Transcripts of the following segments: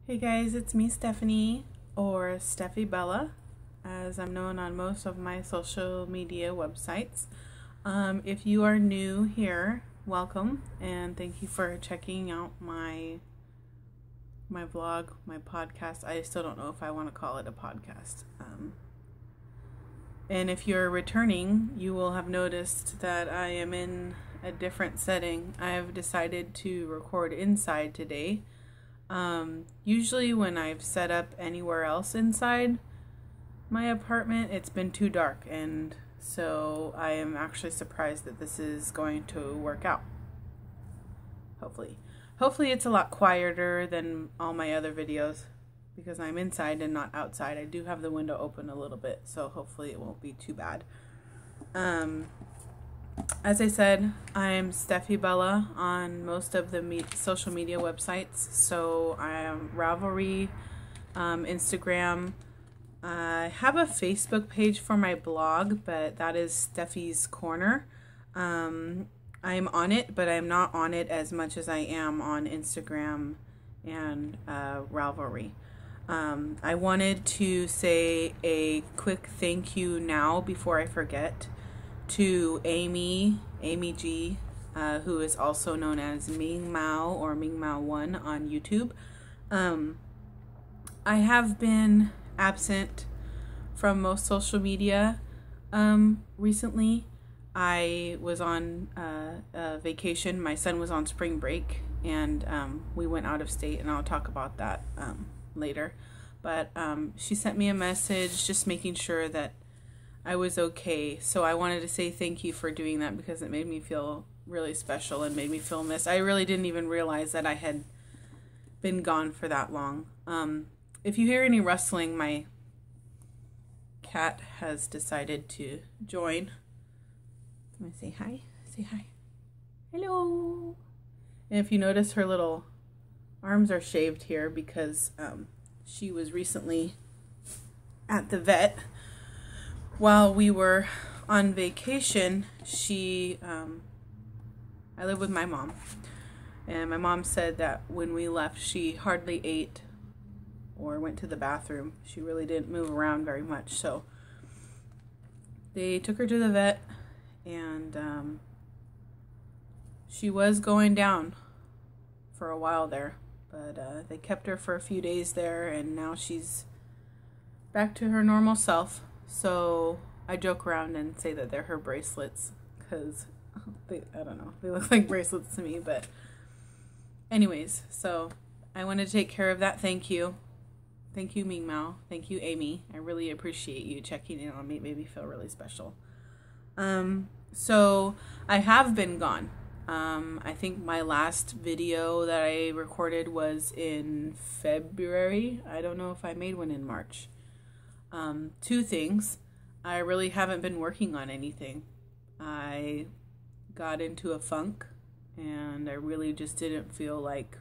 Hey guys, it's me, Stephanie, or Steffi Bella, as I'm known on most of my social media websites. If you are new here, welcome, and thank you for checking out my vlog, my podcast. I still don't know if I want to call it a podcast. And if you're returning, you will have noticed that I am in a different setting. I have decided to record inside today. Usually when I've set up anywhere else inside my apartment, it's been too dark, and so I am actually surprised that this is going to work out. Hopefully it's a lot quieter than all my other videos because I'm inside and not outside. I do have the window open a little bit, so hopefully it won't be too bad. As I said, I'm Steffi Bella on most of the social media websites. So I am Ravelry, Instagram. I have a Facebook page for my blog, but that is Steffi's Corner. I'm on it, but I'm not on it as much as I am on Instagram and Ravelry. I wanted to say a quick thank you now before I forget to Amy G, who is also known as Ming Mao or Ming Mao 1 on YouTube. I have been absent from most social media recently. I was on a vacation. My son was on spring break, and we went out of state, and I'll talk about that later. But she sent me a message just making sure that I was okay. So I wanted to say thank you for doing that because it made me feel really special and made me feel missed. I really didn't even realize that I had been gone for that long. If you hear any rustling, my cat has decided to join. I'm gonna say hi. Say hi. Hello. And if you notice, her little arms are shaved here because she was recently at the vet. While we were on vacation, I live with my mom, and my mom said that when we left, she hardly ate or went to the bathroom. She really didn't move around very much, so they took her to the vet, and she was going down for a while there, but they kept her for a few days there, and now she's back to her normal self. So I joke around and say that they're her bracelets because I don't know, they look like bracelets to me. But anyways, so I wanted to take care of that. Thank you. Thank you, Ming Mao. Thank you, Amy. I really appreciate you checking in on me. It made me feel really special. So I have been gone. I think my last video that I recorded was in February. I don't know if I made one in March. Two things. I really haven't been working on anything. I got into a funk and I really just didn't feel like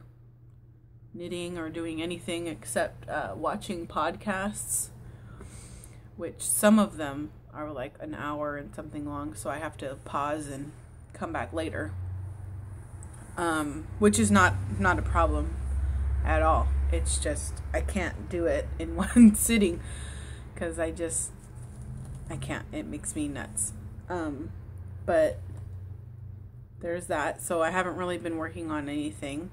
knitting or doing anything except watching podcasts, which some of them are like an hour and something long, so I have to pause and come back later, which is not a problem at all. It's just I can't do it in one sitting because I can't. It makes me nuts. But there's that. So I haven't really been working on anything.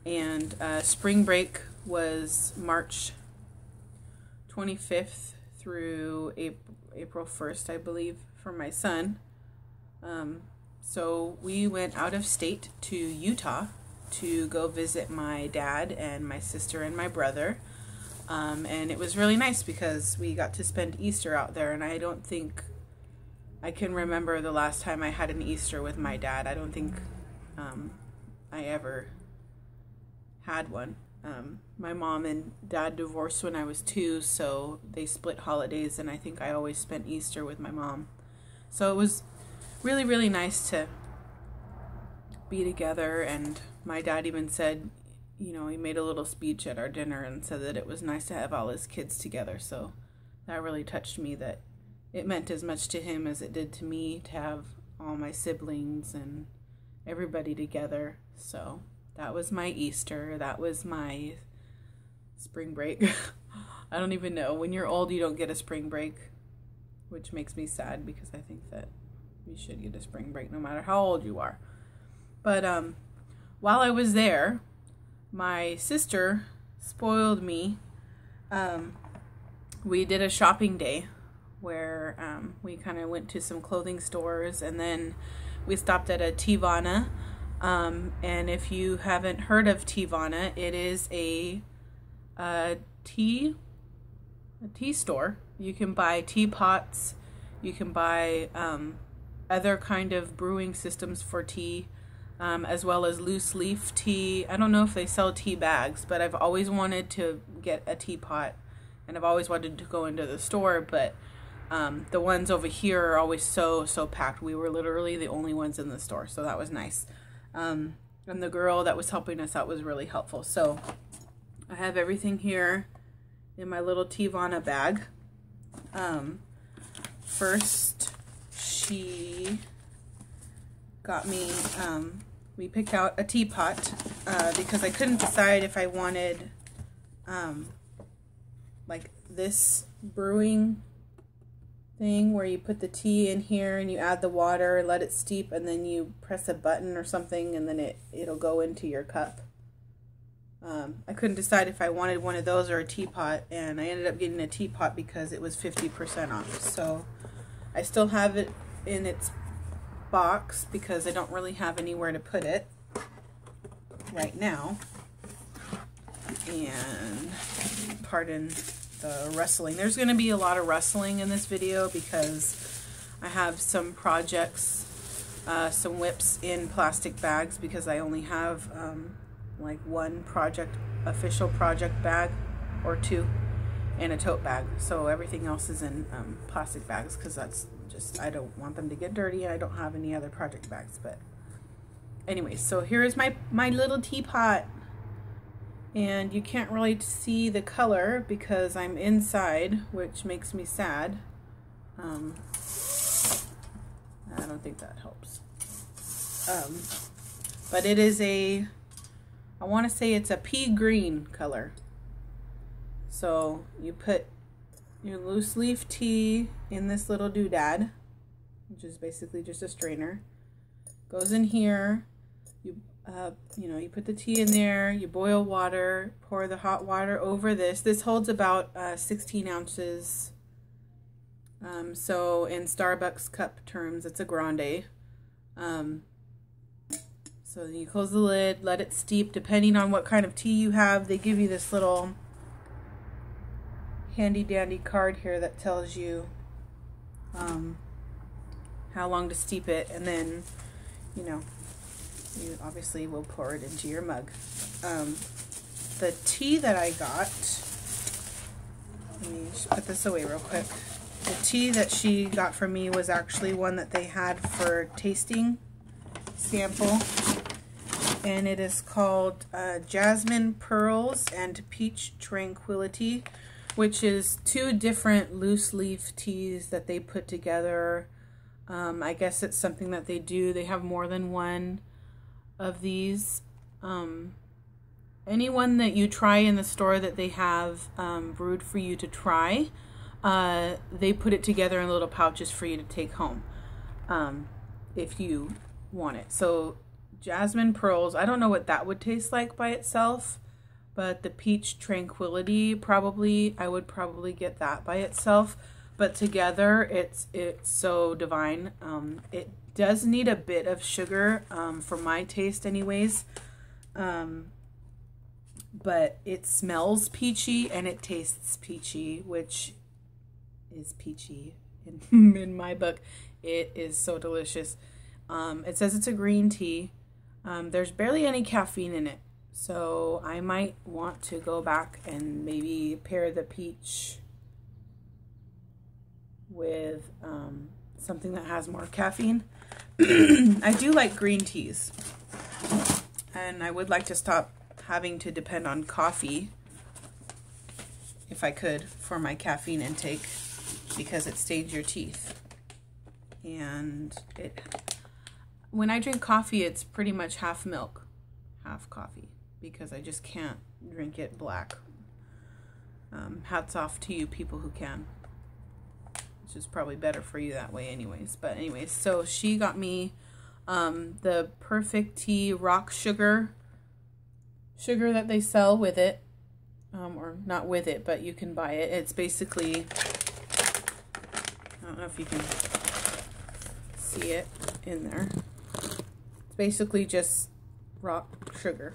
And spring break was March 25th through April 1st, I believe, for my son. So we went out of state to Utah to go visit my dad and my sister and my brother. And it was really nice because we got to spend Easter out there, and I don't think I can remember the last time I had an Easter with my dad. I don't think I ever had one. My mom and dad divorced when I was 2, so they split holidays, and I think I always spent Easter with my mom. So it was really, really nice to be together, and my dad even said, you know, he made a little speech at our dinner and said that it was nice to have all his kids together. So that really touched me, that it meant as much to him as it did to me to have all my siblings and everybody together. So that was my Easter. That was my spring break. I don't even know. When you're old, you don't get a spring break, which makes me sad because I think that you should get a spring break no matter how old you are. But while I was there, my sister spoiled me. We did a shopping day where we kind of went to some clothing stores, and then we stopped at a Teavana. And if you haven't heard of Teavana, it is a tea store. You can buy teapots, you can buy other kind of brewing systems for tea, as well as loose leaf tea. I don't know if they sell tea bags, but I've always wanted to get a teapot, and I've always wanted to go into the store, but the ones over here are always so packed. We were literally the only ones in the store, so that was nice. And the girl that was helping us out was really helpful. So I have everything here in my little Teavana bag. First, she got me, we picked out a teapot because I couldn't decide if I wanted like this brewing thing where you put the tea in here and you add the water, let it steep, and then you press a button or something, and then it'll go into your cup. I couldn't decide if I wanted one of those or a teapot, and I ended up getting a teapot because it was 50% off. So I still have it in its box because I don't really have anywhere to put it right now. And pardon the rustling. There's going to be a lot of rustling in this video because I have some projects, some whips in plastic bags because I only have like one official project bag or two, and a tote bag. So everything else is in plastic bags because that's just, I don't want them to get dirty, and I don't have any other project bags. But anyway, so here is my little teapot. And you can't really see the color because I'm inside, which makes me sad. I don't think that helps. But it is I want to say it's a pea green color. So you put your loose leaf tea in this little doodad, which is basically just a strainer. Goes in here. You put the tea in there, you boil water, pour the hot water over this. This holds about 16 ounces. So in Starbucks cup terms, it's a grande. So you close the lid, let it steep. Depending on what kind of tea you have, they give you this little handy dandy card here that tells you how long to steep it, and then, you obviously will pour it into your mug. The tea that I got, let me just put this away real quick. The tea that she got for me was actually one that they had for tasting sample, and it is called Jasmine Pearls and Peach Tranquility, which is two different loose leaf teas that they put together. I guess it's something that they do. They have more than one of these. Anyone that you try in the store that they have brewed for you to try, they put it together in little pouches for you to take home if you want it. So Jasmine Pearls, I don't know what that would taste like by itself, but the Peach Tranquility, I would probably get that by itself, but together it's so divine. It does need a bit of sugar for my taste anyways, but it smells peachy and it tastes peachy, which is peachy in my book. It is so delicious. It says it's a green tea. There's barely any caffeine in it, so I might want to go back and maybe pair the peach with something that has more caffeine. I do like green teas, and I would like to stop having to depend on coffee, if I could, for my caffeine intake, because it stains your teeth. And when I drink coffee, it's pretty much half milk, half coffee, because I just can't drink it black. Hats off to you people who can, which is probably better for you that way anyways. But anyways, so she got me the Perfect Tea rock sugar that they sell with it, or not with it, but you can buy it. It's basically, I don't know if you can see it in there. It's basically just rock sugar,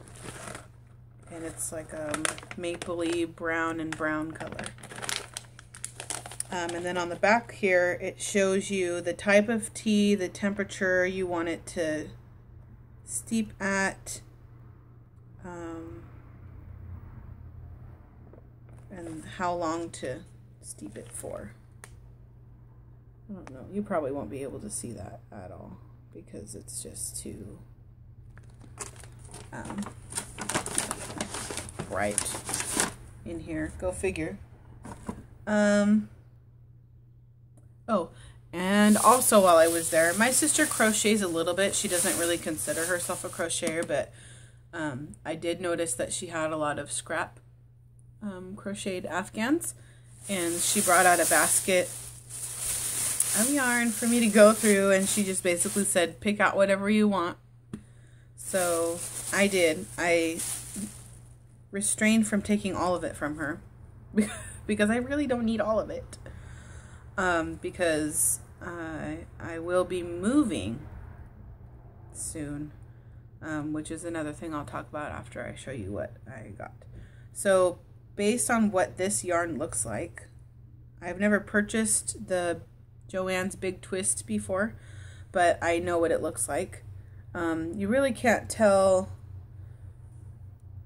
and it's like a mapley brown and brown color. And then on the back here, it shows you the type of tea, the temperature you want it to steep at, and how long to steep it for. I don't know. You probably won't be able to see that at all because it's just too bright in here. Go figure. Oh, and also while I was there, my sister crochets a little bit. She doesn't really consider herself a crocheter, but I did notice that she had a lot of scrap crocheted Afghans, and she brought out a basket of yarn for me to go through, and she just basically said, pick out whatever you want. So I did. I restrained from taking all of it from her because I really don't need all of it. Because I will be moving soon, which is another thing I'll talk about after I show you what I got. So based on what this yarn looks like, I've never purchased the Joann's Big Twist before, but I know what it looks like. You really can't tell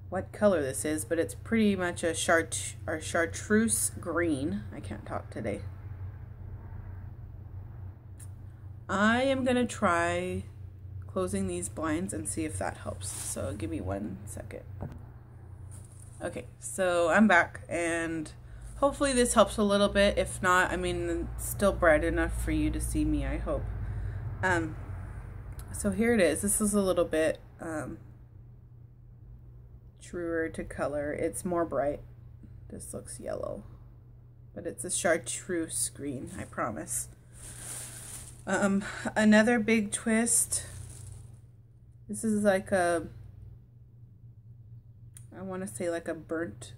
what color this is, but it's pretty much a chartreuse green. I can't talk today. I am going to try closing these blinds and see if that helps. So give me 1 second. Okay, so I'm back, and hopefully this helps a little bit. If not, I mean, it's still bright enough for you to see me, I hope. So here it is. This is a little bit truer to color. It's more bright. This looks yellow, but it's a chartreuse green, I promise. Another big twist. This is like a, I want to say like a burnt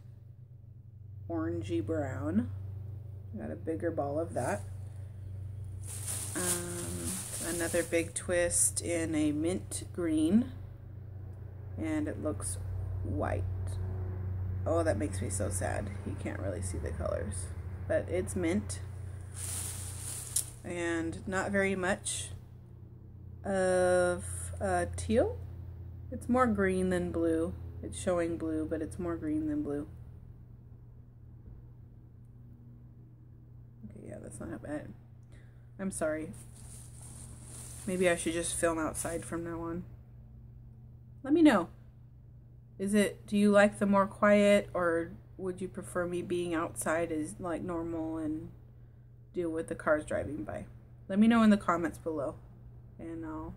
orangey brown. Got a bigger ball of that. Another big twist in a mint green, and it looks white. Oh, that makes me so sad. You can't really see the colors, but it's mint. And not very much of teal. It's more green than blue. It's showing blue, but it's more green than blue. Okay, yeah, that's not bad. I'm sorry. Maybe I should just film outside from now on. Let me know. Do you like the more quiet, or would you prefer me being outside as like normal and deal with the cars driving by? Let me know in the comments below, and I'll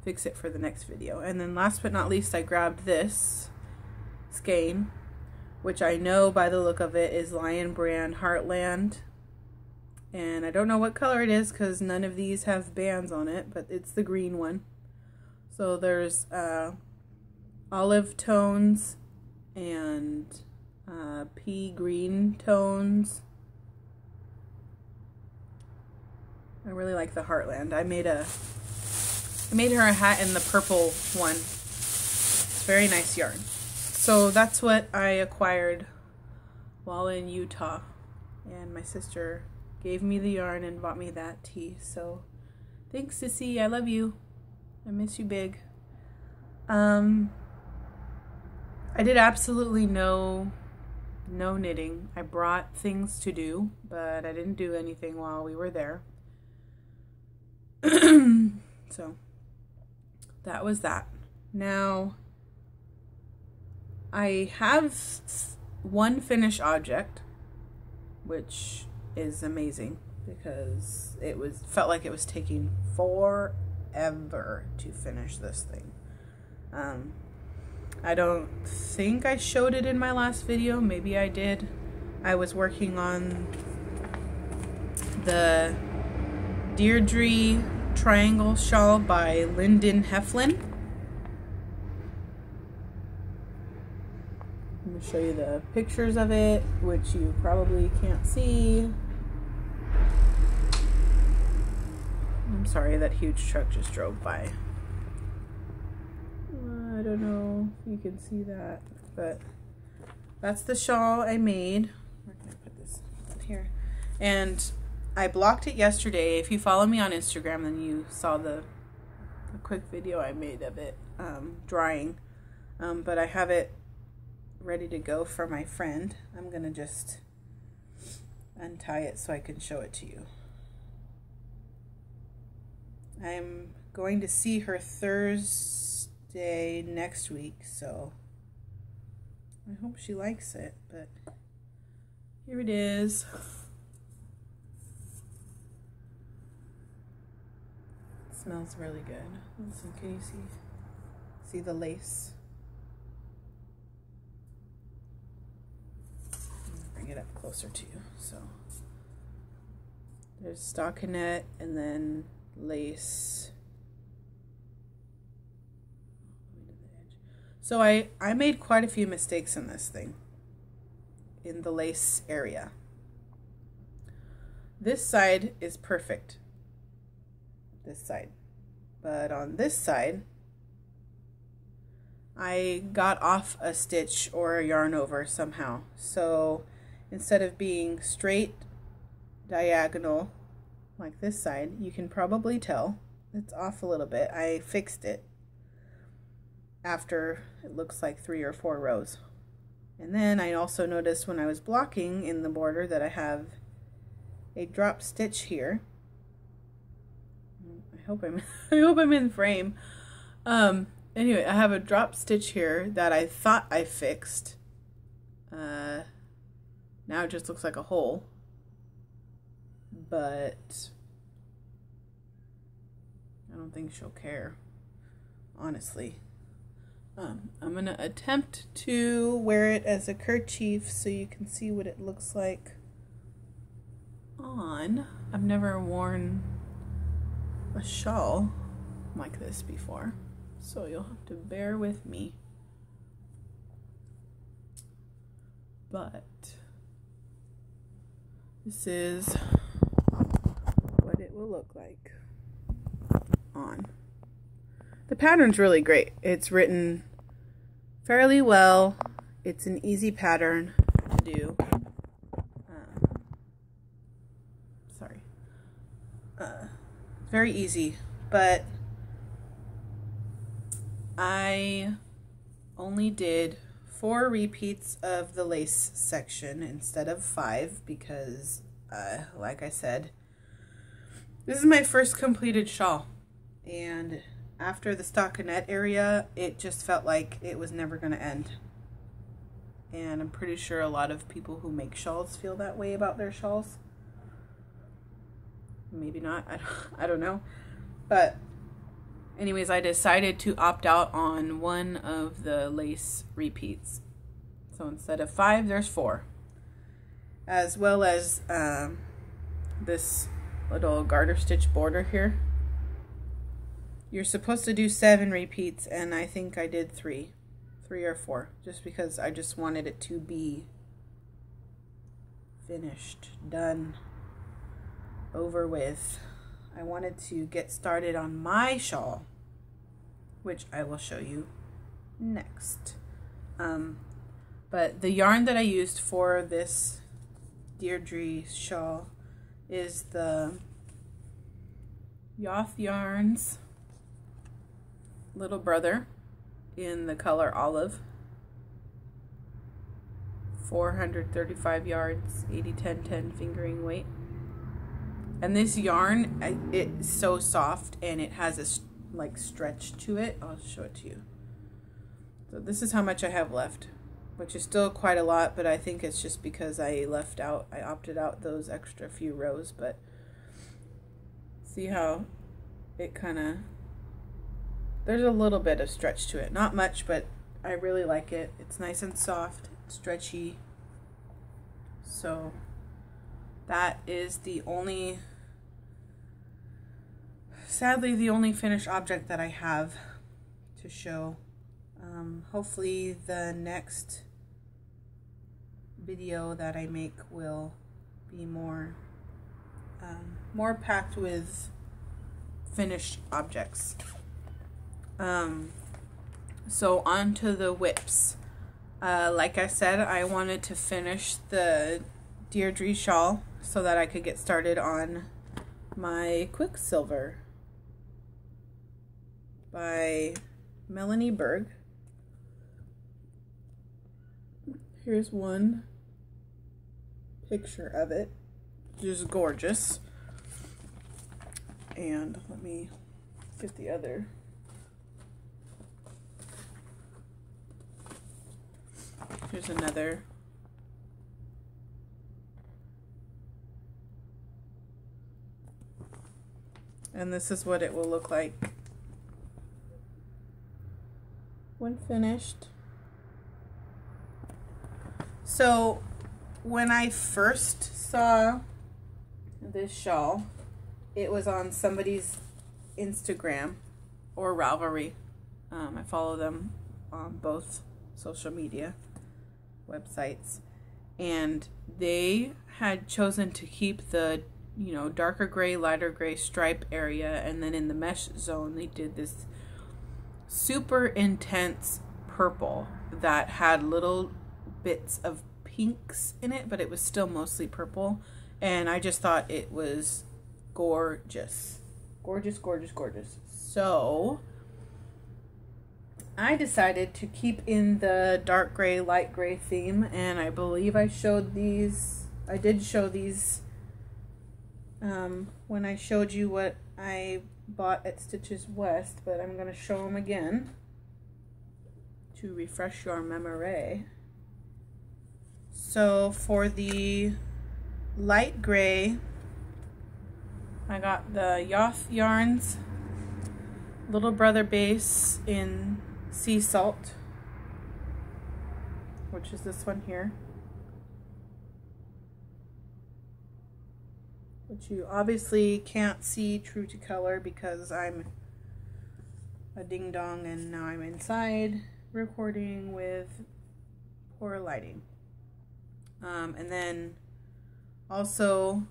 fix it for the next video. And then last but not least, I grabbed this skein, which I know by the look of it is Lion Brand Heartland. And I don't know what color it is because none of these have bands on it, but it's the green one. So there's olive tones and pea green tones. I really like the Heartland. I made her a hat in the purple one. It's very nice yarn. So that's what I acquired while in Utah. And my sister gave me the yarn and bought me that tea. So thanks, Sissy. I love you. I miss you big. I did absolutely no knitting. I brought things to do, but I didn't do anything while we were there. So that was that. Now I have one finished object, which is amazing because felt like it was taking forever to finish this thing. I don't think I showed it in my last video. Maybe I did. I was working on the Deirdre Triangle Shawl by Lyndon Heflin. I'm going to show you the pictures of it, which you probably can't see. I'm sorry, that huge truck just drove by. I don't know if you can see that, but that's the shawl I made. Where can I put this? Here. And I blocked it yesterday. If you follow me on Instagram, then you saw the quick video I made of it drying. But I have it ready to go for my friend. I'm going to just untie it so I can show it to you. I'm going to see her Thursday next week, so I hope she likes it, but here it is. It smells really good. Listen, can you see the lace? I'm gonna bring it up closer to you. So there's stockinette and then lace. So I made quite a few mistakes in this thing, in the lace area. This side is perfect, this side, but on this side I got off a stitch or a yarn over somehow. So instead of being straight diagonal like this side, you can probably tell it's off a little bit. I fixed it after it looks like 3 or 4 rows. And then I also noticed when I was blocking in the border that I have a drop stitch here. I hope I'm in frame. Anyway, I have a drop stitch here that I thought I fixed. Now it just looks like a hole. But I don't think she'll care, honestly. I'm going to attempt to wear it as a kerchief so you can see what it looks like on. I've never worn a shawl like this before, so you'll have to bear with me. But this is what it will look like on. The pattern's really great. It's written fairly well. It's an easy pattern to do. Very easy, but I only did 4 repeats of the lace section instead of 5 because, like I said, this is my first completed shawl, and after the stockinette area, it just felt like it was never going to end. And I'm pretty sure a lot of people who make shawls feel that way about their shawls. Maybe not, I don't know. But anyways, I decided to opt out on one of the lace repeats. So instead of 5, there's 4. As well as this little garter stitch border here. You're supposed to do 7 repeats, and I think I did 3 or 4, just because I just wanted it to be finished, done, over with. I wanted to get started on my shawl, which I will show you next. But the yarn that I used for this Deirdre shawl is the Yoth Yarns Little Brother in the color olive. 435 yards, 80-10-10 fingering weight. And this yarn, it's so soft and it has a like stretch to it. I'll show it to you. So this is how much I have left, which is still quite a lot, but I think it's just because I opted out those extra few rows. But see how it kind of, there's a little bit of stretch to it. Not much, but I really like it. It's nice and soft, stretchy. So that is sadly the only finished object that I have to show. Hopefully the next video that I make will be more packed with finished objects. So on to the whips. Like I said, I wanted to finish the Deirdre shawl so that I could get started on my Quicksilver by Melanie Berg. Here's one picture of it. Just gorgeous. And let me get the other. Here's another. And this is what it will look like when finished. So when I first saw this shawl, it was on somebody's Instagram or Ravelry. I follow them on both social media websites, and they had chosen to keep the darker gray, lighter gray stripe area, and then in the mesh zone they did this super intense purple that had little bits of pinks in it, but it was still mostly purple, and I just thought it was gorgeous. Gorgeous, gorgeous, gorgeous. So I decided to keep in the dark gray, light gray theme, and I believe I showed these. I did show these when I showed you what I bought at Stitches West, but I'm going to show them again to refresh your memory. So for the light gray, I got the Yoth Yarns Little Brother base in Sea Salt, which is this one here, which you obviously can't see true to color because I'm a ding dong and now I'm inside recording with poor lighting. And then also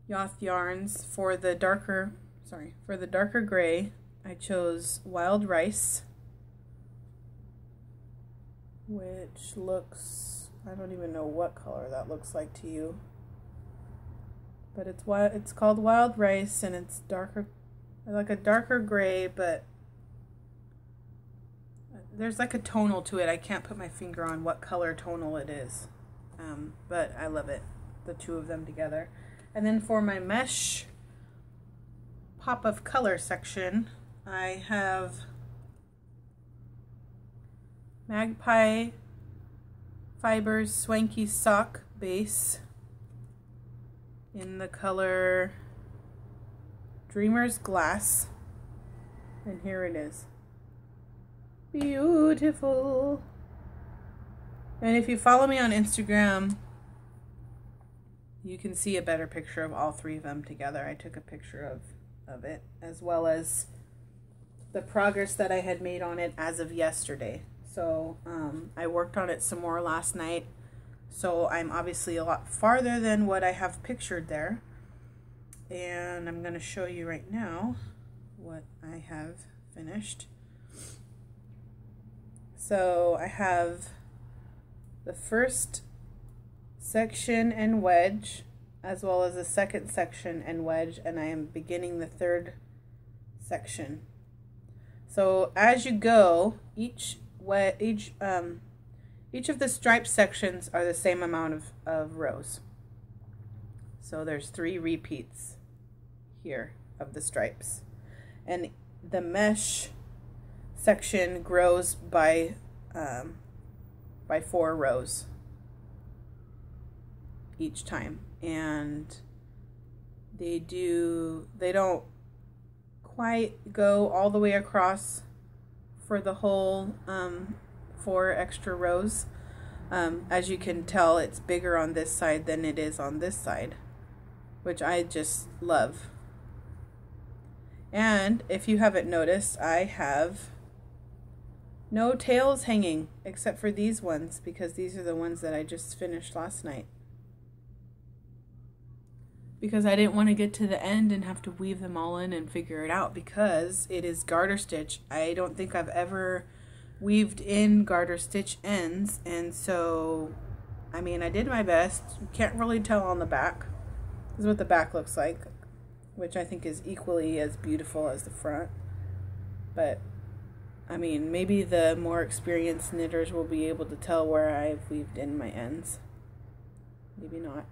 Yoth Yarns for the darker gray, I chose Wild Rice, which looks, I don't even know what color that looks like to you, but it's called Wild Rice, and it's darker, like a darker gray, but there's like a tonal to it. I can't put my finger on what color tonal it is, but I love it, the two of them together. And then for my mesh pop of color section, I have Magpie Fibers Swanky Sock base in the color Dreamer's Glass, and here it is. Beautiful. And if you follow me on Instagram, you can see a better picture of all three of them together. I took a picture of it, as well as the progress that I had made on it as of yesterday. So I worked on it some more last night, so I'm obviously a lot farther than what I have pictured there, and I'm going to show you right now what I have finished. So I have the first section and wedge, as well as the second section and wedge, and I am beginning the third section. So as you go, each of the stripe sections are the same amount of rows. So there's 3 repeats here of the stripes, and the mesh section grows by 4 rows each time, and they don't quite go all the way across for the whole 4 extra rows, As you can tell, it's bigger on this side than it is on this side, which I just love. And if you haven't noticed, I have no tails hanging except for these ones, because these are the ones that I just finished last night. Because I didn't want to get to the end and have to weave them all in and figure it out, because it is garter stitch. I don't think I've ever weaved in garter stitch ends, and so, I mean, I did my best. You can't really tell on the back. This is what the back looks like, which I think is equally as beautiful as the front. But, I mean, maybe the more experienced knitters will be able to tell where I've weaved in my ends. Maybe not.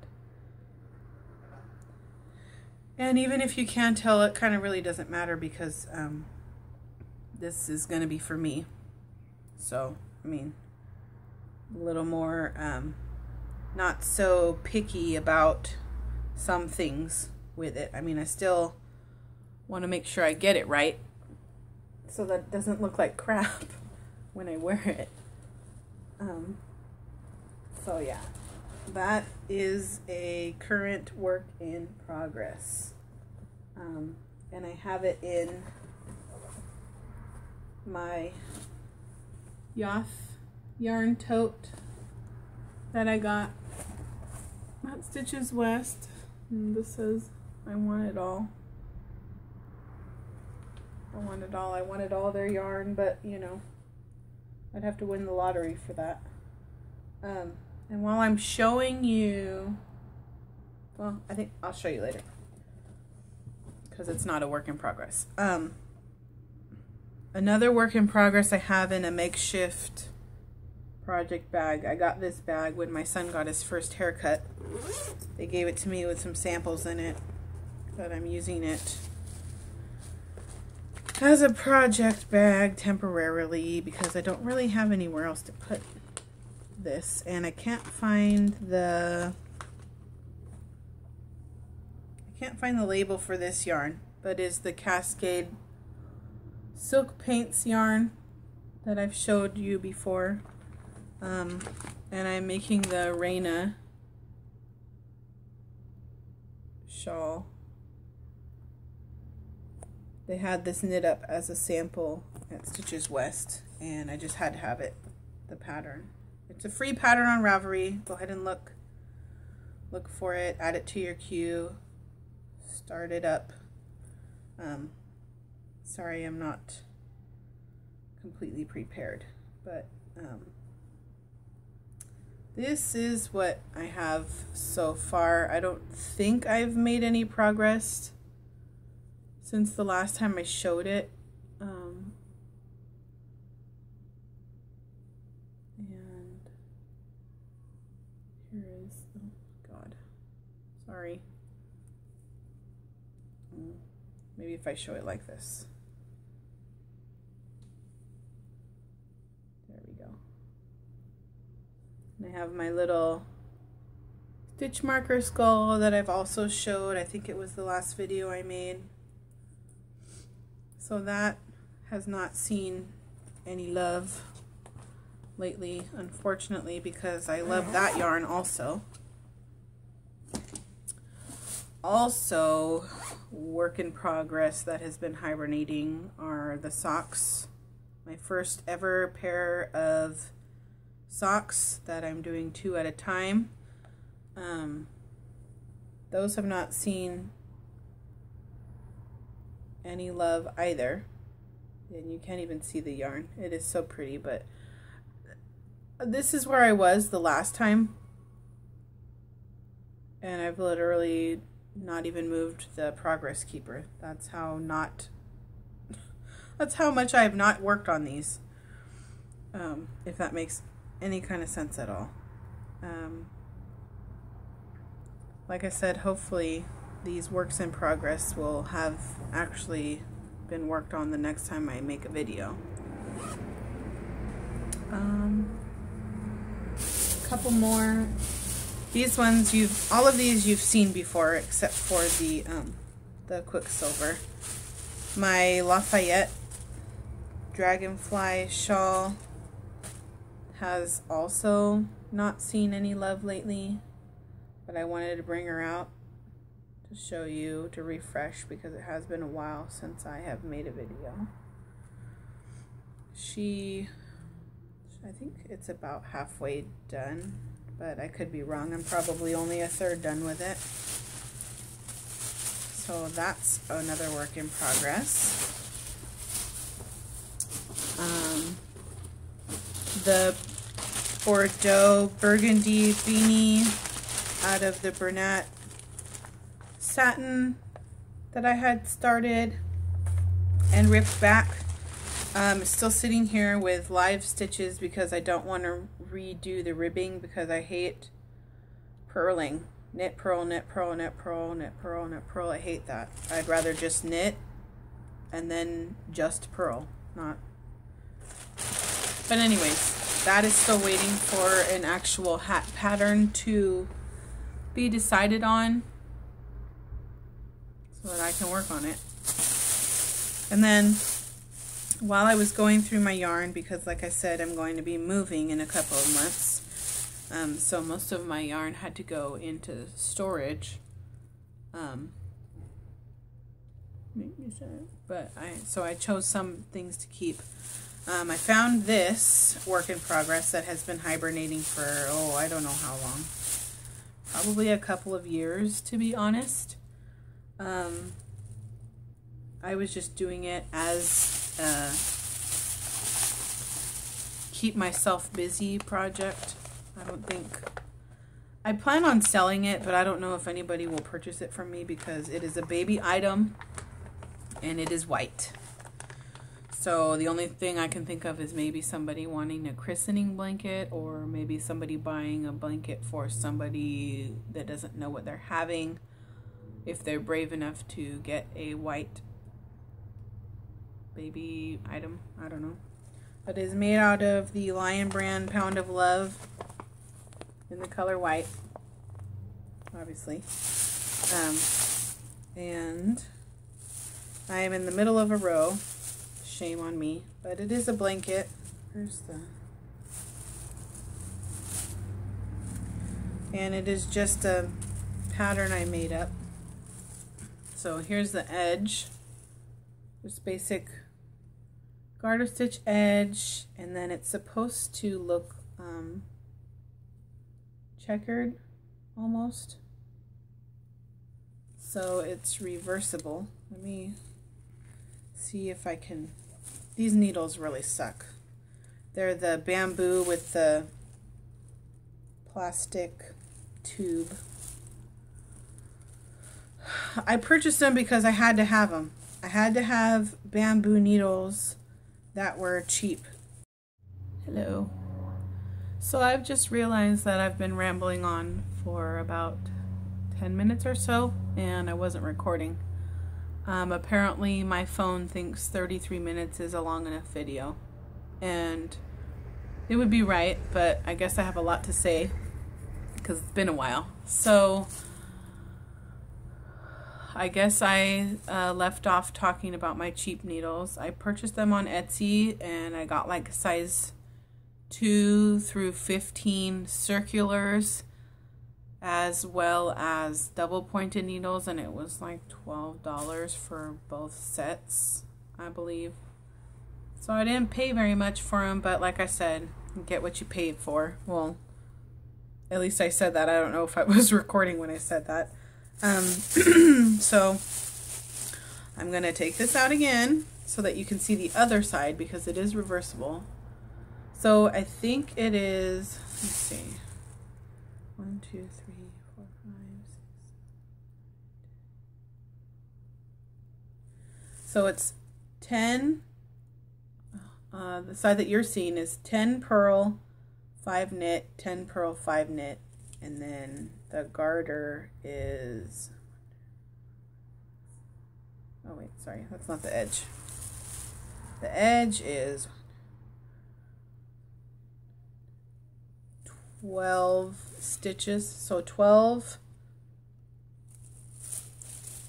And even if you can tell, it kind of really doesn't matter, because this is going to be for me. So, I mean, a little more not so picky about some things with it. I mean, I still want to make sure I get it right, so that it doesn't look like crap when I wear it. So yeah, that is a current work in progress. And I have it in my Yoth yarn tote that I got at Stitches West. And this says, I want it all. I want it all. I wanted all their yarn, but you know, I'd have to win the lottery for that. And while I'm showing you, well, I think I'll show you later, because it's not a work in progress. Another work in progress I have in a makeshift project bag. I got this bag when my son got his first haircut. They gave it to me with some samples in it, but I'm using it as a project bag temporarily because I don't really have anywhere else to put this, and I can't find the label for this yarn, but it's the Cascade Silk Paints yarn that I've showed you before. And I'm making the Raina shawl. They had this knit up as a sample at Stitches West, and I just had to have it, the pattern. It's a free pattern on Ravelry. Go ahead and look for it, add it to your queue, start it up. Sorry, I'm not completely prepared, but this is what I have so far. I don't think I've made any progress since the last time I showed it. And here is, oh God, sorry. Maybe if I show it like this. There we go. And I have my little stitch marker skull that I've also showed. I think it was the last video I made. So that has not seen any love lately, unfortunately, because I love that yarn also. Also, work in progress that has been hibernating are the socks. My first ever pair of socks that I'm doing 2 at a time. Those have not seen any love either. And you can't even see the yarn. It is so pretty, but this is where I was the last time. And I've literally not even moved the progress keeper. That's how much I have not worked on these. If that makes any kind of sense at all. Like I said, hopefully these works in progress will have actually been worked on the next time I make a video. A couple more. These ones all of these you've seen before, except for the Quicksilver. My Lafayette Dragonfly shawl has also not seen any love lately, but I wanted to bring her out to show you, to refresh, because it has been a while since I have made a video. I think it's about halfway done, but I could be wrong. I'm probably only a third done with it. So that's another work in progress. The Bordeaux Burgundy beanie out of the Bernat satin that I had started and ripped back. It's still sitting here with live stitches because I don't want to redo the ribbing, because I hate purling. Knit, purl, knit, purl, knit, purl, knit, purl, knit, purl. I hate that. I'd rather just knit and then just purl, not. But anyways, that is still waiting for an actual hat pattern to be decided on so that I can work on it. And then while I was going through my yarn, because like I said, I'm going to be moving in a couple of months, so most of my yarn had to go into storage. But I chose some things to keep. I found this work in progress that has been hibernating for, I don't know how long. Probably a couple of years, to be honest. I was just doing it as a keep myself busy project. I plan on selling it, but I don't know if anybody will purchase it from me because it is a baby item and it is white. So the only thing I can think of is maybe somebody wanting a christening blanket, or maybe somebody buying a blanket for somebody that doesn't know what they're having, if they're brave enough to get a white baby item. I don't know. But it is made out of the Lion Brand Pound of Love in the color white, obviously. And I am in the middle of a row. Shame on me, but it is a blanket. Where's the... And it is just a pattern I made up. So here's the edge. Just basic garter stitch edge, and then it's supposed to look checkered almost. So it's reversible. Let me see if I can... These needles really suck. They're the bamboo with the plastic tube. I purchased them because I had to have them. I had to have bamboo needles that were cheap. Hello. So I've just realized that I've been rambling on for about 10 minutes or so, and I wasn't recording. Apparently my phone thinks 33 minutes is a long enough video, and it would be right, but I guess I have a lot to say because it's been a while. So I guess I left off talking about my cheap needles. I purchased them on Etsy, and I got like size 2 through 15 circulars, as well as double pointed needles, and it was like $12 for both sets, I believe. So I didn't pay very much for them, but like I said, you get what you paid for. Well, at least I said that. I don't know if I was recording when I said that. So I'm gonna take this out again so that you can see the other side, because it is reversible. So I think it is, let's see, 1, 2, 3, 4, 5, 6. So it's 10, the side that you're seeing is 10 purl, 5 knit, 10 purl, 5 knit, and then the garter is, oh wait, sorry, that's not the edge. The edge is 12 stitches, so 12,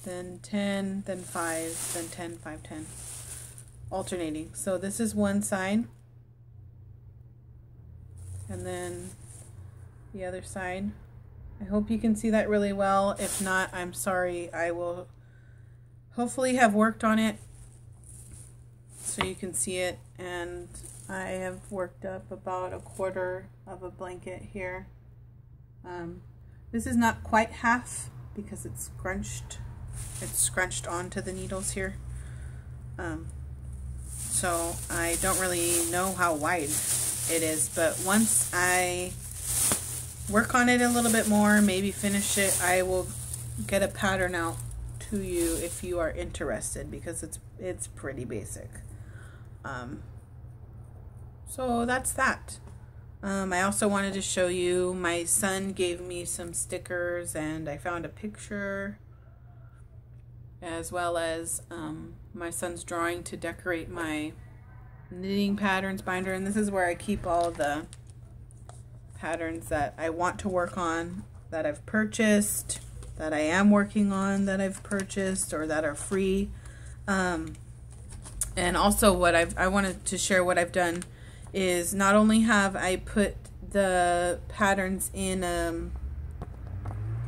then 10, then 5, then 10, 5, 10, alternating. So this is one side, and then the other side. I hope you can see that really well. If not, I'm sorry. I will hopefully have worked on it so you can see it. And I have worked up about 1/4 of a blanket here. This is not quite half because it's scrunched onto the needles here. So I don't really know how wide it is, but once I work on it a little bit more, maybe finish it, I will get a pattern out to you if you are interested, because it's pretty basic. So that's that. I also wanted to show you, my son gave me some stickers, and I found a picture, as well as my son's drawing to decorate my knitting patterns binder. And this is where I keep all the patterns that I want to work on, that I've purchased, that I am working on, that I've purchased, or that are free. And also what I wanted to share what I've done is, not only have I put the patterns in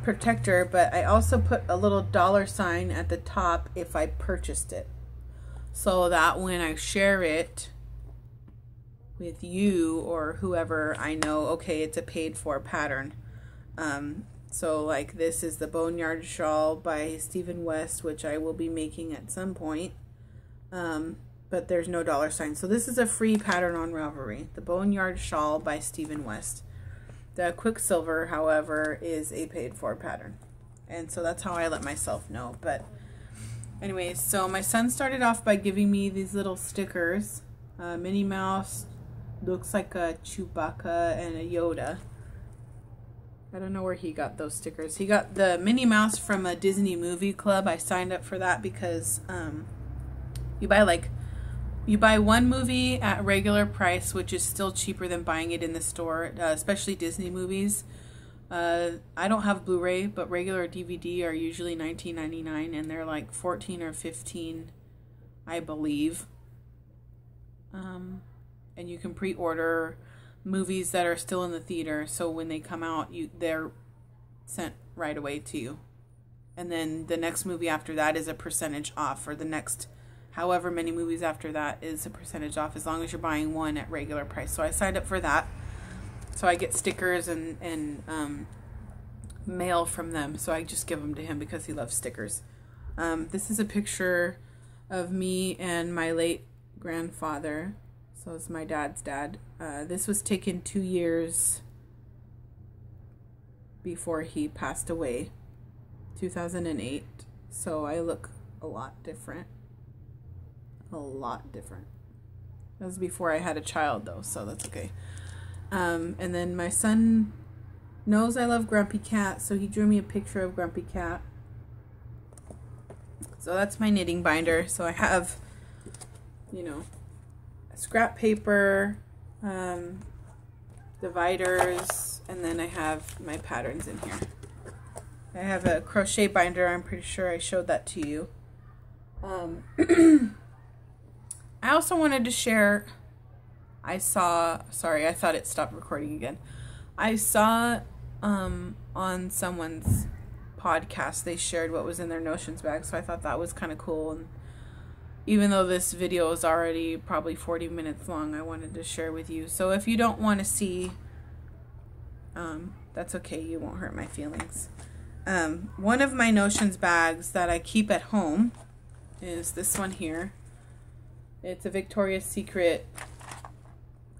protector, but I also put a little $sign at the top if I purchased it, so that when I share it with you or whoever, I know, okay, it's a paid for pattern. So like this is the Boneyard Shawl by Stephen West, which I will be making at some point. But there's no $sign. So this is a free pattern on Ravelry, the Boneyard Shawl by Stephen West. The Quicksilver, however, is a paid for pattern. And so that's how I let myself know. But anyways, so my son started off by giving me these little stickers. Minnie Mouse, looks like a Chewbacca, and a Yoda. I don't know where he got those stickers. He got the Minnie Mouse from a Disney movie club. I signed up for that because you buy one movie at regular price, which is still cheaper than buying it in the store, especially Disney movies. I don't have Blu-ray, but regular DVD are usually $19.99, and they're like $14 or $15, I believe. And you can pre-order movies that are still in the theater, so when they come out, they're sent right away to you. And then the next movie after that is a percentage off, or the next however many movies after that is a percentage off, as long as you're buying one at regular price. So I signed up for that, so I get stickers and mail from them, so I just give them to him because he loves stickers. This is a picture of me and my late grandfather, so it's my dad's dad. This was taken 2 years before he passed away, 2008, so I look a lot different. A lot different. That was before I had a child though, so that's okay. And then my son knows I love Grumpy Cat, so he drew me a picture of Grumpy Cat. So that's my knitting binder. So I have, you know, scrap paper, dividers, and then I have my patterns in here. I have a crochet binder. I'm pretty sure I showed that to you. I also wanted to share, sorry, I thought it stopped recording again. I saw on someone's podcast, they shared what was in their Notions bag, so I thought that was kind of cool. And even though this video is already probably 40 minutes long, I wanted to share with you. So if you don't want to see, that's okay, you won't hurt my feelings. One of my Notions bags that I keep at home is this one here. It's a Victoria's Secret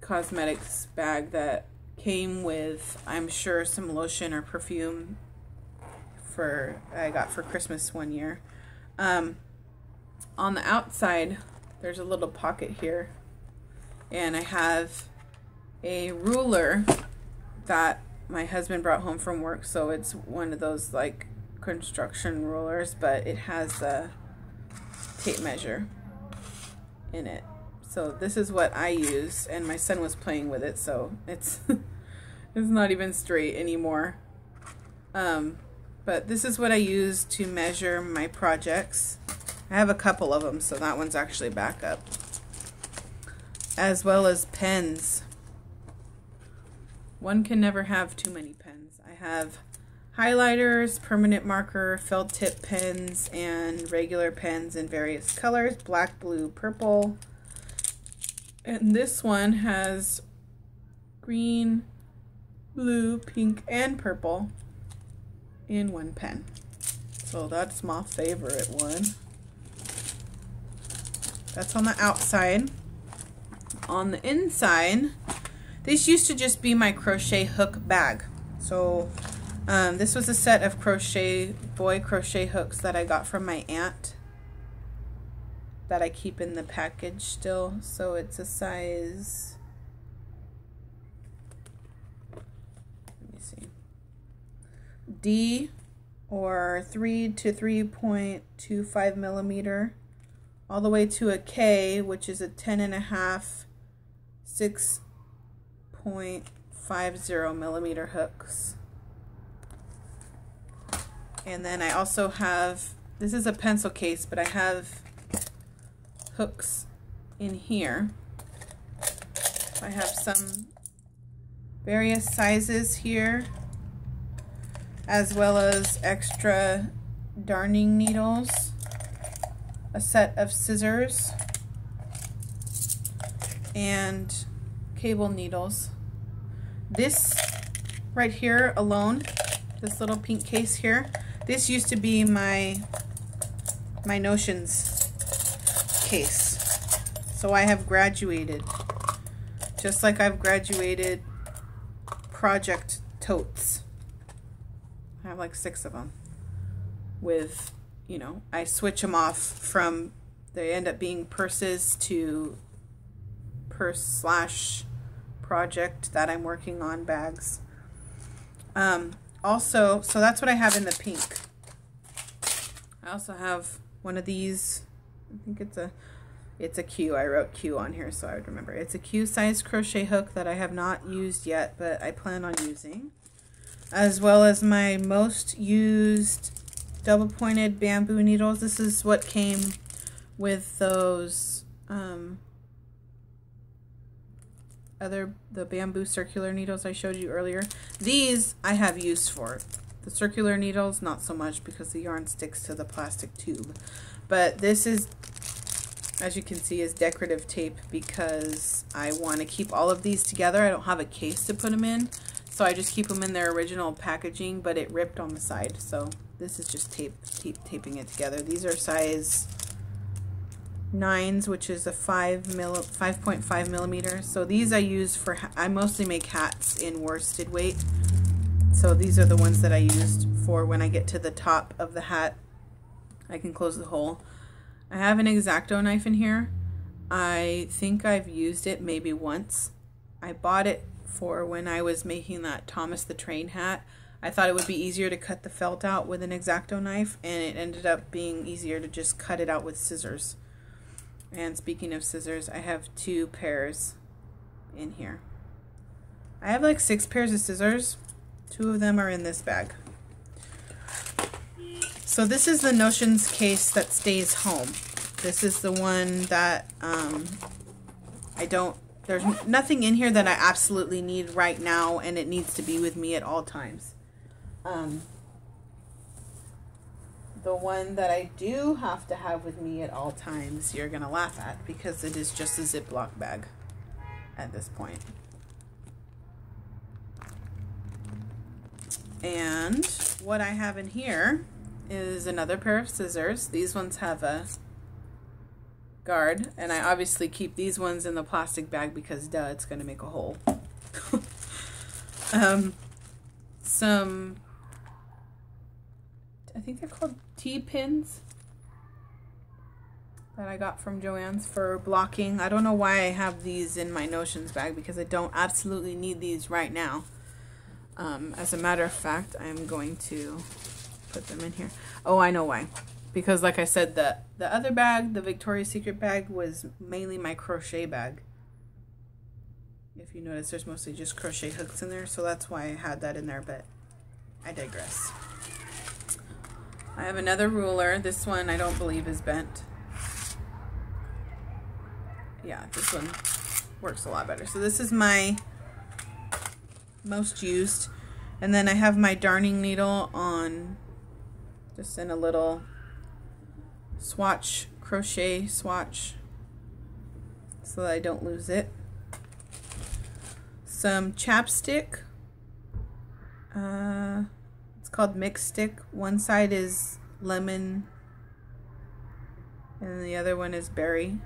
cosmetics bag that came with, I'm sure, some lotion or perfume I got for Christmas one year. On the outside, there's a little pocket here, and I have a ruler that my husband brought home from work. So it's one of those like construction rulers, but it has a tape measure in it. So this is what I use, and my son was playing with it, so it's it's not even straight anymore. But this is what I use to measure my projects. I have a couple of them, so that one's actually back up. As well as pens. One can never have too many pens. I have highlighters, permanent marker, felt tip pens, and regular pens in various colors, black, blue, purple. And this one has green, blue, pink, and purple in one pen. So that's my favorite one. That's on the outside. On the inside, this used to just be my crochet hook bag. So this was a set of boy crochet hooks that I got from my aunt that I keep in the package still. So it's a size, let me see, D, or 3 to 3.25 millimeter, all the way to a K, which is a 10.5, 6.50 millimeter hooks. And then I also have, this is a pencil case, but I have hooks in here. I have some various sizes here, as well as extra darning needles, a set of scissors, and cable needles. This right here alone, this little pink case here, this used to be my Notions case. So I have graduated, just like I've graduated project totes. I have like 6 of them with, you know, I switch them off from, they end up being purses to purse/project that I'm working on bags. Also, so that's what I have in the pink. I also have one of these, I think it's a Q. I wrote Q on here so I would remember. It's a Q size crochet hook that I have not used yet, but I plan on using. As well as my most used double pointed bamboo needles. This is what came with those the bamboo circular needles I showed you earlier. These I have use for. The circular needles, not so much because the yarn sticks to the plastic tube. But this is, as you can see, is decorative tape because I want to keep all of these together. I don't have a case to put them in, so I just keep them in their original packaging, but it ripped on the side. So this is just taping it together. These are size 9s, which is a 5.5 millimeter. So these I use for, I mostly make hats in worsted weight. So these are the ones that I used for when I get to the top of the hat, I can close the hole. I have an X-Acto knife in here. I think I've used it maybe once. I bought it for when I was making that Thomas the Train hat. I thought it would be easier to cut the felt out with an X-Acto knife, and it ended up being easier to just cut it out with scissors. And speaking of scissors, I have 2 pairs in here. I have like 6 pairs of scissors. 2 of them are in this bag. So this is the Notions case that stays home. This is the one that there's nothing in here that I absolutely need right now, and it needs to be with me at all times. The one that I do have to have with me at all times, you're gonna laugh at because it is just a Ziploc bag at this point. And what I have in here is another pair of scissors. These ones have a guard, and I obviously keep these ones in the plastic bag because duh, it's gonna make a hole. Some, I think they're called T-pins that I got from Joann's for blocking. I don't know why I have these in my Notions bag because I don't absolutely need these right now. As a matter of fact, I'm going to put them in here. Oh, I know why. Because like I said, the other bag, the Victoria's Secret bag, was mainly my crochet bag. If you notice, there's mostly just crochet hooks in there, so that's why I had that in there, but I digress. I have another ruler. This one I don't believe is bent. Yeah, this one works a lot better. So this is my 1/4 inch ruler. This is the one that I use for when I make my hats. I don't know why I have these in my Notions bag because I don't absolutely need right now. As a matter of fact, I'm going to put them in here. Oh, I know why. Because like I said, the other bag, the Victoria's Secret bag, was mainly my crochet bag. If you notice, there's mostly just crochet hooks in there, so that's why I had that in there, but I digress. I have another ruler. This one I don't believe is bent. Yeah, this one works a lot better. So this is my most used. And then I have my darning needle on, just in a little swatch, crochet swatch, so that I don't lose it. Some chapstick. It's called Mix Stick. One side is lemon and the other one is berry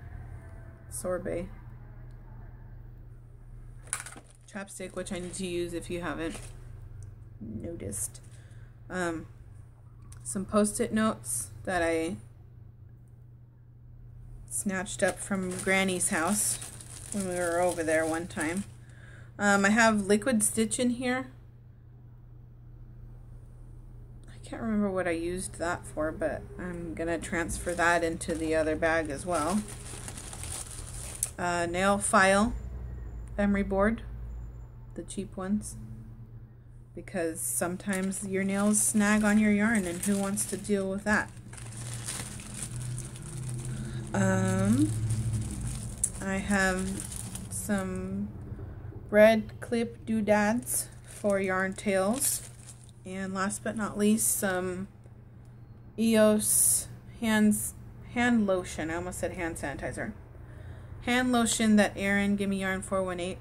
sorbet. Chapstick, which I need to use if you haven't noticed. Some post-it notes that I snatched up from Granny's house when we were over there one time. I have liquid stitch in here. I can't remember what I used that for, but I'm gonna transfer that into the other bag as well. Nail file, emery board, the cheap ones, because sometimes your nails snag on your yarn, and who wants to deal with that? I have some bread clip doodads for yarn tails, and last but not least, some EOS hand lotion. I almost said hand sanitizer. Hand lotion that Erin, Gimme Yarn 418,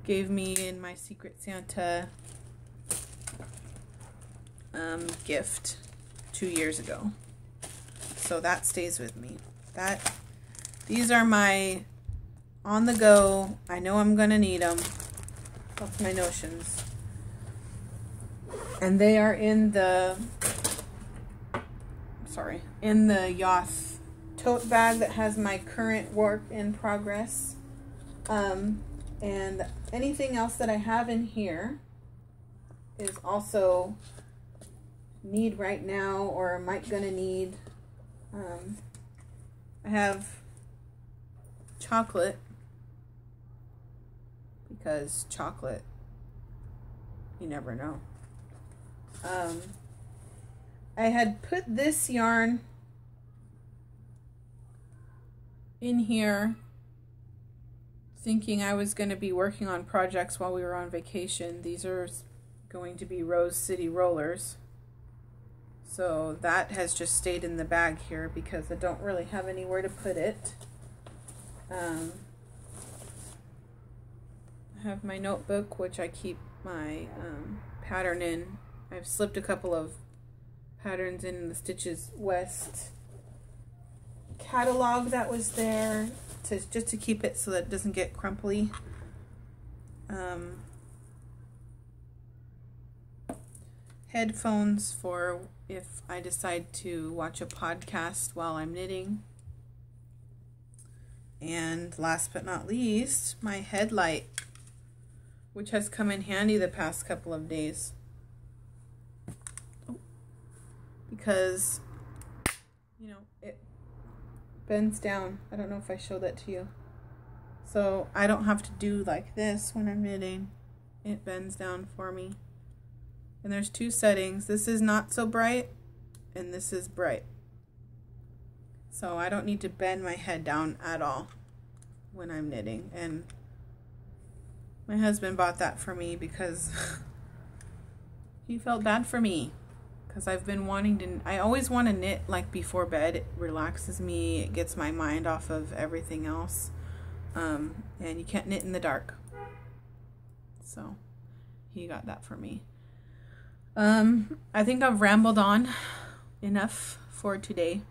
gave me in my Secret Santa gift 2 years ago. So that stays with me. These are my on the go, I know I'm gonna need them. That's my notions. And they are in the Yoth tote bag that has my current work in progress. And anything else that I have in here is also need right now, or might gonna need. I have chocolate, because chocolate, you never know. I had put this yarn in here thinking I was going to be working on projects while we were on vacation. These are going to be Rose City rollers. So that has just stayed in the bag here because I don't really have anywhere to put it. I have my notebook, which I keep my pattern in. I've slipped a couple of patterns in the Stitches West catalog that was there, just to keep it so that it doesn't get crumply. Headphones for if I decide to watch a podcast while I'm knitting. And last but not least, my headlight, which has come in handy the past couple of days. Because, you know, it bends down. I don't know if I showed that to you. So I don't have to do like this when I'm knitting. It bends down for me. And there's two settings. This is not so bright, and this is bright. So I don't need to bend my head down at all when I'm knitting. And my husband bought that for me because he felt bad for me. Because I've been wanting to, I always want to knit like before bed. It relaxes me. It gets my mind off of everything else. And you can't knit in the dark. So he got that for me. I think I've rambled on enough for today.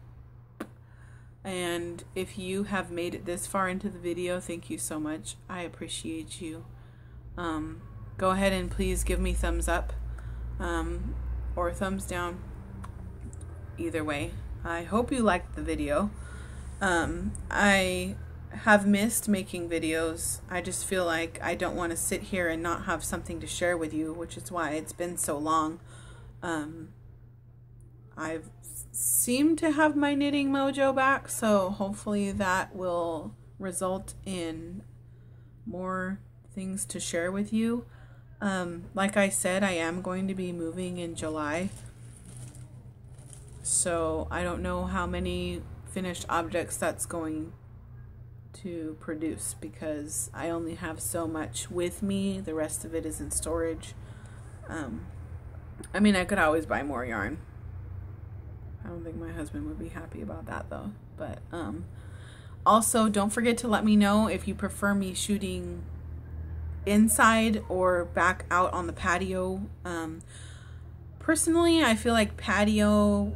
And if you have made it this far into the video, thank you so much. I appreciate you. Go ahead and please give me thumbs up. Or thumbs down, either way. I hope you liked the video. I have missed making videos. I just feel like I don't want to sit here and not have something to share with you, which is why it's been so long. I've seemed to have my knitting mojo back, so hopefully that will result in more things to share with you. Like I said, I am going to be moving in July, so I don't know how many finished objects that's going to produce because I only have so much with me. The rest of it is in storage. I mean, I could always buy more yarn. I don't think my husband would be happy about that though. But also, don't forget to let me know if you prefer me shooting inside or back out on the patio. Personally, I feel like patio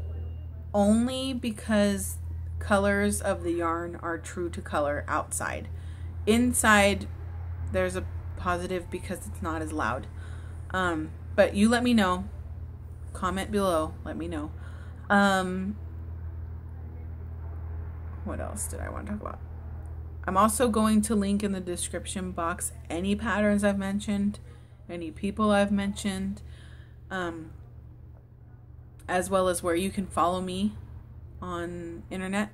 only because colors of the yarn are true to color outside. Inside, there's a positive because it's not as loud. But you let me know. Comment below. Let me know. What else did I want to talk about? I'm also going to link in the description box any patterns I've mentioned, any people I've mentioned, as well as where you can follow me on internet.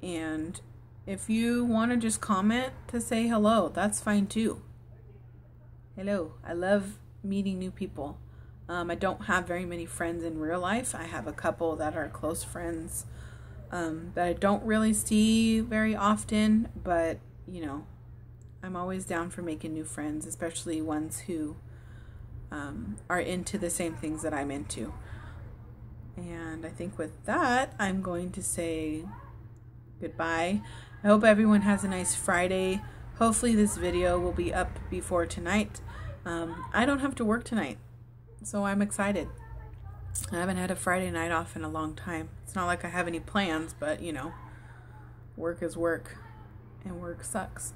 And if you want to just comment to say hello, that's fine too. Hello. I love meeting new people. I don't have very many friends in real life. I have a couple that are close friends that I don't really see very often, but you know, I'm always down for making new friends, especially ones who are into the same things that I'm into. And I think with that, I'm going to say goodbye. I hope everyone has a nice Friday. Hopefully this video will be up before tonight. I don't have to work tonight, so I'm excited. I haven't had a Friday night off in a long time. It's not like I have any plans, but you know, work is work and work sucks.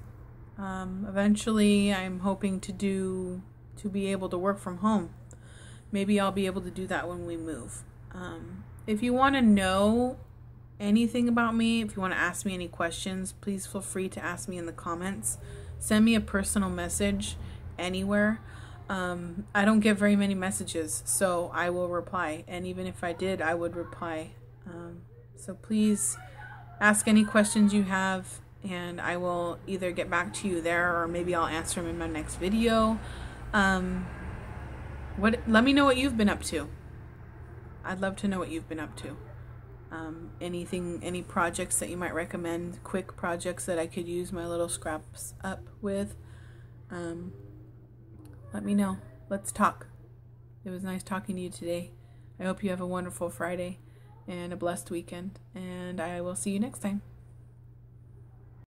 Eventually I'm hoping to be able to work from home. Maybe I'll be able to do that when we move. If you want to know anything about me, if you want to ask me any questions, please feel free to ask me in the comments. Send me a personal message anywhere. I don't get very many messages, so I will reply. And even if I did, I would reply. So please ask any questions you have, and I will either get back to you there or maybe I'll answer them in my next video. Let me know what you've been up to. I'd love to know what you've been up to. Any projects that you might recommend, quick projects that I could use my little scraps up with. Let me know. Let's talk. It was nice talking to you today. I hope you have a wonderful Friday and a blessed weekend, and I will see you next time.